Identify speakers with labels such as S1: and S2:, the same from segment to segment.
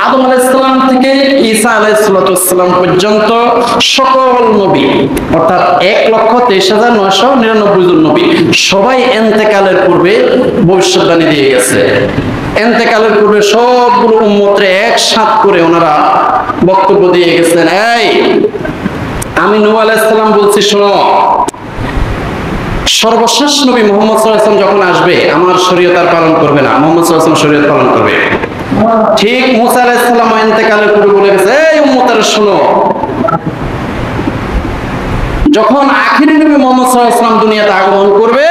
S1: আদম আলাইহিস সালাম থেকে ঈসা আলাইহিস সালাম পর্যন্ত সকল নবী অর্থাৎ 1,23,999 জন নবী সবাই ইন্তেকালের পূর্বে ভবিষ্যদ্বাণী দিয়ে গেছে। ইন্তেকালের পূর্বে সবগুলো উম্মতরে একসাথ করে ওনারা বক্তব্য দিয়ে গেছেন, এই আমি নূহ আলাইহিস সালাম বলছি শোনো, সর্বশেষ নবী মুহাম্মদ সাল্লাল্লাহু আলাইহি ওয়াসাল্লাম যখন আসবে আমার শরীয়ত আর পালন করবে না, মুহাম্মদ সাল্লাল্লাহু আলাইহি ওয়াসাল্লাম শরীয়ত পালন করবে। ঠিক মুসা আলাইহিস সালাম ইন্তেকালের পূর্বে বলে গেছে, এই উম্মতেরা শোনো, যখন আখিরি নবী মুহাম্মদ সাল্লাল্লাহু আলাইহি ওয়াসাল্লাম দুনিয়াতে আগমন করবে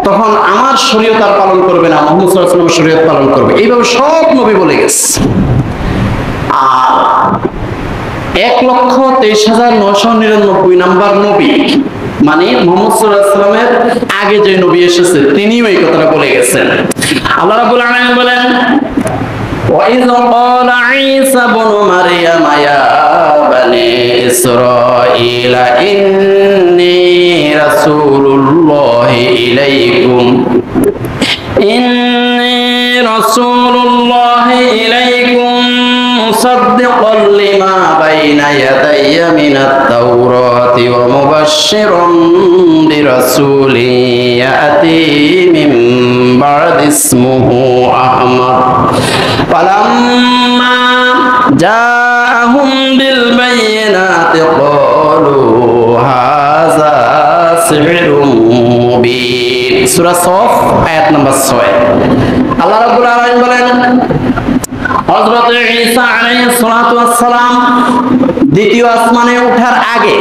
S1: তখন আমার শরীয়ত আর পালন করবে না, মুহাম্মদ সাল্লাল্লাহু আলাইহি ওয়াসাল্লামের শরীয়ত পালন করবে। এইভাবে সব নবী বলে গেছে। আর 1,23,999 নাম্বার নবী মানে মুহাম্মদ সাল্লাল্লাহু আলাইহি ওয়াসাল্লামের আগে যে নবী এসেছে তিনিও এই কথাটা বলে গেছেন। আল্লাহ রাব্বুল আলামিন বলেন, وَإِذْ قَالَ عِيسَى ابْنُ مَرْيَمَ يَا بَنِي إِسْرَائِيلَ إِنِّي رَسُولُ اللَّهِ إِلَيْكُمْ مُصَدِّقًا لِمَا بَيْنَ يَدَيَّ مِنَ التَّوْرَاةِ وَمُبَشِّرًا بِرَسُولٍ يَأْتِي مِن بَعْدِي اسْمُهُ أَحْمَدُ فَلَمَّا جَاءَهُم بِالْبَيِّنَاتِ قَالُوا هَذَا سِحْرٌ مُبِينٌ। সূরা সফ আয়াত নাম্বার 6। আল্লাহ রাব্বুল আলামিন বলেন, হযরত ঈসা আলাইহিস সালাতু ওয়াস সালাম দ্বিতীয় আসমানে ওঠার আগে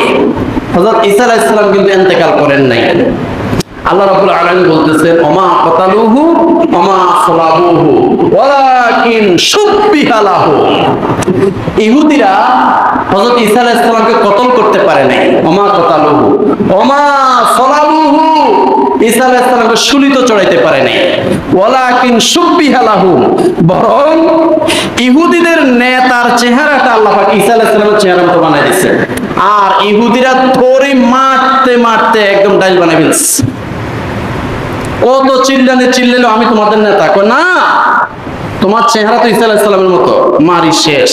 S1: হযরত ঈসা আলাইহিস সালাম কিন্তু ইন্তেকাল করেন নাই। আল্লাহ রাব্বুল আলামিন বলতেছেন, ওমা কাতালুহু ওমা সালাবুহু ওয়ালাকিন শুব্বিহা লাহু। ইহুদিরা হযরত ঈসা আলাইহিস সালামকে কতল করতে পারে নাই। ওমা কাতালুহু ওমা সালাবুহু, ঈসা আলাইহিস সালামকে শুলিত চড়াইতে পারে নাই। ওয়ালাকিন শুব্বিহা লাহু, বরং ইহুদিদের নেতার চেহারাটা আল্লাহ পাক ঈসা আলাইহিস সালামের চেহারার মতো বানাই দিয়েছে। আর ইহুদিরা ধরে মারতে মারতে একদম ডাইল বানাই ফেলছে। কত চিল্লাইলো আমি তোমাদের নেতা, কই না তোমার চেহারা তো ঈসা আলাইহিস সালামের মতো, মারি শেষ।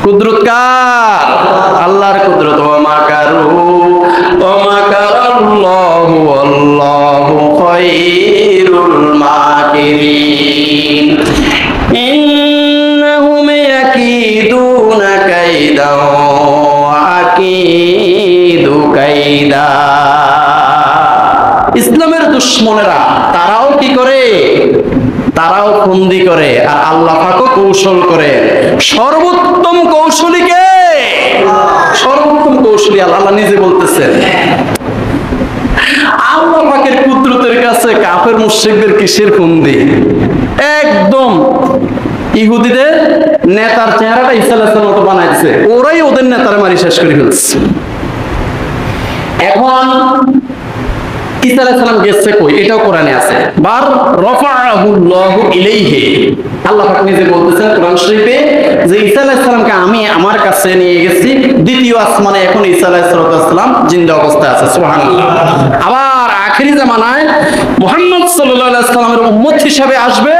S1: কুদরত কার? আল্লাহর কুদরত। ওয়া মাকারাল্লাহু ওয়াল্লাহু খায়রুল মাকিরিন। ইন্নাহুম ইয়াকিদুনা কাইদাও ওয়া আকিদু কাইদা। ইসলামের দুশমনেরা তারাও কি করে? তারাও ফন্দি করে, আর আল্লাহ পাকও কৌশল করে। সর্বোত্তম কৌশলী কে? সর্বোত্তম কৌশলী আল্লাহ নিজে বলতেছেন। আল্লাহ পাকের কুদরতের কাছে কাফের মুশরিকদের কিসের ফন্দি? একদম ইহুদিদের নেতার চেহারাটা ঈসা আলাইহিস সালামের মতো বানাইছে, ওরাই ওদের নেতারে মারি শেষ করে ফেলছে। এখন ঈসা আলাইহিস সালাম গেছে কই? এটাও কোরআনে আছে। বার রাফাআহুল্লাহু ইলাইহি, আল্লাহ পাক নিজে বলতেছেন কোরআন শরীফে যে ঈসা আলাইহিস সালামকে আমি আমার কাছে নিয়ে গেছি দ্বিতীয় আসমানে। এখন ঈসা আলাইহিস সালাম জিন্দা অবস্থায় আছে, সুবহানাল্লাহ। আবার আখিরি জামানায় মুহাম্মদ সাল্লাল্লাহু আলাইহি ওয়াসাল্লামের উম্মত হিসেবে আসবে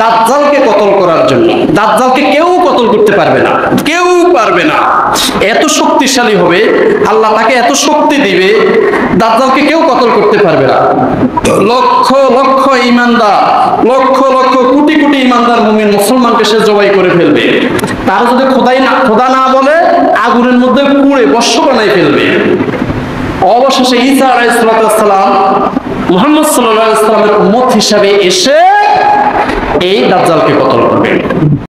S1: দাজ্জালকে কতল করার জন্য। দাজ্জালকে কেউ কতল করতে পারবে না, কেউ পারবে না। এত শক্তিশালী হবে, আল্লাহ তাকে এত শক্তি দিবে, দাজ্জালকে কেউ কতল করতে পারবে না। লক্ষ লক্ষ ঈমানদার, লক্ষ লক্ষ কোটি কোটি ঈমানদার মুমিন মুসলমানকে সে জবাই করে ফেলবে। তার যদি খোদা না বলে আগুনের মধ্যে পুড়ে ভস্ম বানাই ফেলবে। অবশেষে ঈসা আলাইহিস সালাম মুহাম্মদ সাল্লাল্লাহু আলাইহি ওয়াসাল্লামের উম্মত হিসাবে এসে এই দাজ্জালকে কতল করবে।